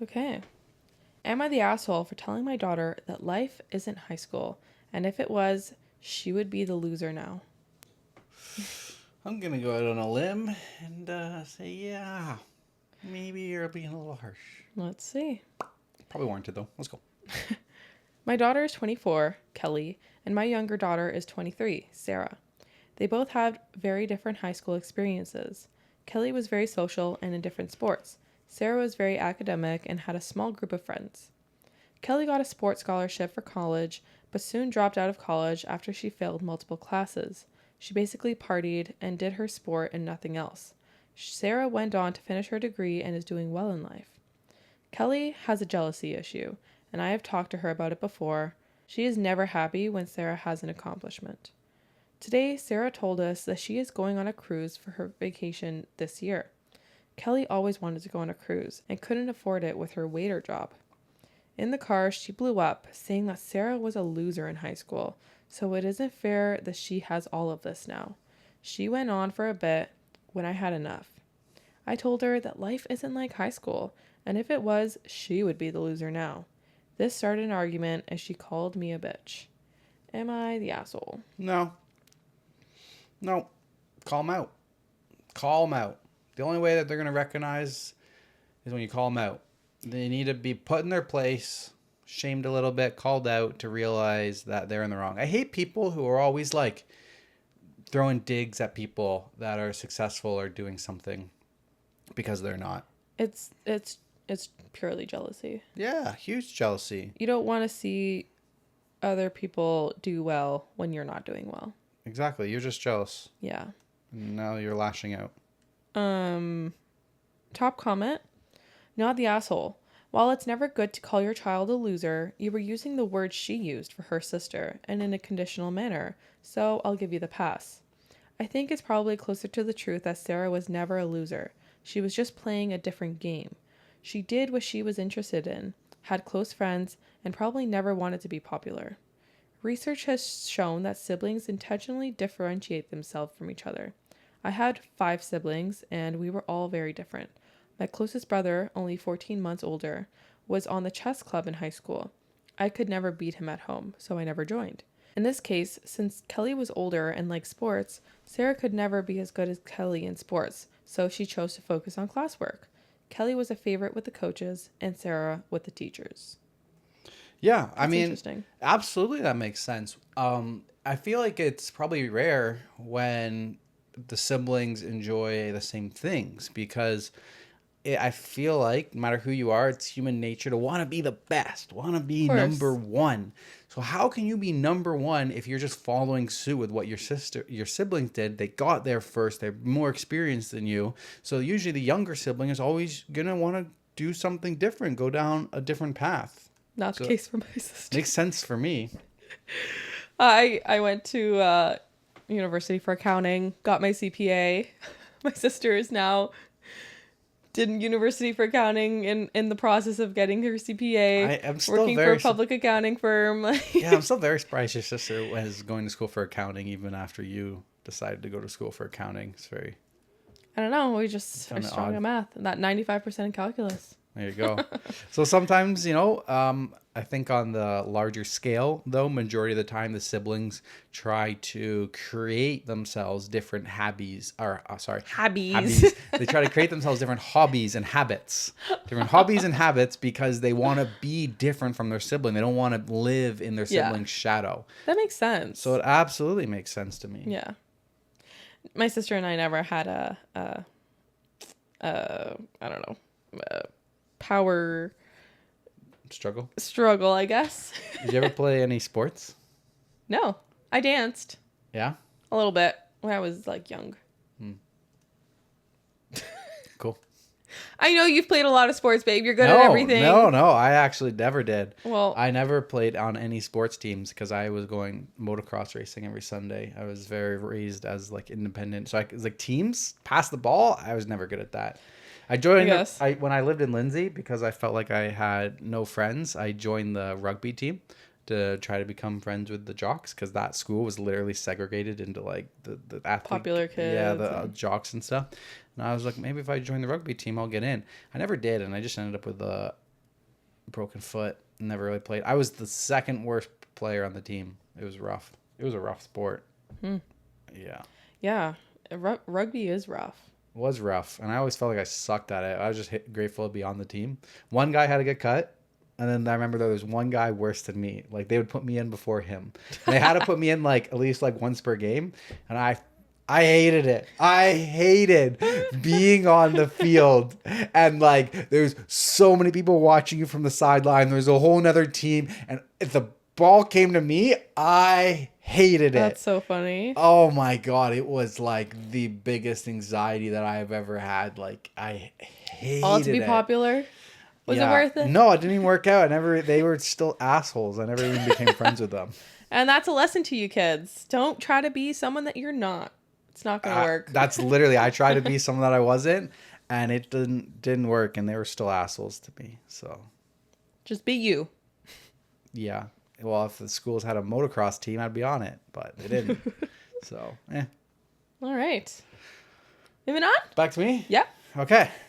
Okay. Am I the asshole for telling my daughter that life isn't high school, and if it was, she would be the loser now? I'm going to go out on a limb and say, yeah, maybe you're being a little harsh. Let's see. Probably warranted, though. Let's go. My daughter is 24, Kelly, and my younger daughter is 23, Sarah. They both had very different high school experiences. Kelly was very social and in different sports. Sarah was very academic and had a small group of friends. Kelly got a sports scholarship for college, but soon dropped out of college after she failed multiple classes. She basically partied and did her sport and nothing else. Sarah went on to finish her degree and is doing well in life. Kelly has a jealousy issue, and I have talked to her about it before. She is never happy when Sarah has an accomplishment. Today, Sarah told us that she is going on a cruise for her vacation this year. Kelly always wanted to go on a cruise and couldn't afford it with her waiter job. In the car, she blew up, saying that Sarah was a loser in high school, so it isn't fair that she has all of this now. She went on for a bit when I had enough. I told her that life isn't like high school, and if it was, she would be the loser now. This started an argument, and she called me a bitch. Am I the asshole? No. Call them out. Call them out. The only way that they're going to recognize is when you call them out. They need to be put in their place, shamed a little bit, called out to realize that they're in the wrong. I hate people who are always like throwing digs at people that are successful or doing something because they're not. It's purely jealousy. Yeah, huge jealousy. You don't want to see other people do well when you're not doing well. Exactly. You're just jealous. Yeah. Now you're lashing out. Top comment. Not the asshole. While it's never good to call your child a loser, you were using the word she used for her sister, and in a conditional manner, so I'll give you the pass. I think it's probably closer to the truth that Sarah was never a loser. She was just playing a different game. She did what she was interested in, had close friends, and probably never wanted to be popular. Research has shown that siblings intentionally differentiate themselves from each other. I had 5 siblings, and we were all very different. My closest brother, only 14 months older, was on the chess club in high school. I could never beat him at home, so I never joined. In this case, since Kelly was older and liked sports, Sarah could never be as good as Kelly in sports, so she chose to focus on classwork. Kelly was a favorite with the coaches, and Sarah with the teachers. Yeah, That's interesting. Absolutely that makes sense. I feel like it's probably rare when the siblings enjoy the same things because I feel like no matter who you are, it's human nature to want to be the best, want to be number one. So how can you be number one if you're just following suit with what your siblings did? They got there first. They're more experienced than you. So usually the younger sibling is always going to want to do something different, go down a different path. Not the case for my sister. Makes sense for me. I went to university for accounting, got my CPA. My sister is now did university for accounting in the process of getting her CPA. I'm still working for a public accounting firm. Yeah, I'm still very surprised your sister was going to school for accounting even after you decided to go to school for accounting. It's very... I don't know. We just are strong at math. That 95% in calculus. There you go. So sometimes, I think on the larger scale, though, majority of the time, the siblings try to create themselves different hobbies. Hobbies. They try to create themselves different hobbies and habits. Because they want to be different from their sibling. They don't want to live in their sibling's shadow. That makes sense. So it absolutely makes sense to me. Yeah. My sister and I never had I don't know, power struggle, I guess. Did you ever play any sports? No, I danced. Yeah? A little bit when I was young. Cool. I know you've played a lot of sports, babe. You're good at everything. No, I actually never did. Well, I never played on any sports teams because I was going motocross racing every Sunday. I was very raised as independent. So teams, pass the ball. I was never good at that. I joined when I lived in Lindsay because I felt like I had no friends. I joined the rugby team to try to become friends with the jocks because that school was literally segregated into the athlete, popular kids, the jocks and stuff. And I was like, maybe if I join the rugby team, I'll get in. I never did, and I just ended up with a broken foot. Never really played. I was the second worst player on the team. It was rough. It was a rough sport. Yeah. Yeah. Rugby is rough. It was rough. And I always felt like I sucked at it. I was just grateful to be on the team. One guy had to get cut. And then I remember there was one guy worse than me. Like, they would put me in before him. And they had to put me in, like, at least, like, once per game. And I hated it. I hated being on the field. And, like, there's so many people watching you from the sideline. There's a whole nother team. And if the ball came to me, I hated it. That's so funny. Oh, my God. It was, like, the biggest anxiety that I have ever had. Like, I hated it. All to be popular? Was it worth it? No, it didn't even work out. They were still assholes. I never even became friends with them. And that's a lesson to you kids. Don't try to be someone that you're not. It's not going to work. That's literally, I tried to be someone that I wasn't, and it didn't work, and they were still assholes to me. So just be you. Yeah. Well, if the schools had a motocross team, I'd be on it, but they didn't. So, All right. Moving on? Back to me? Yeah. Okay.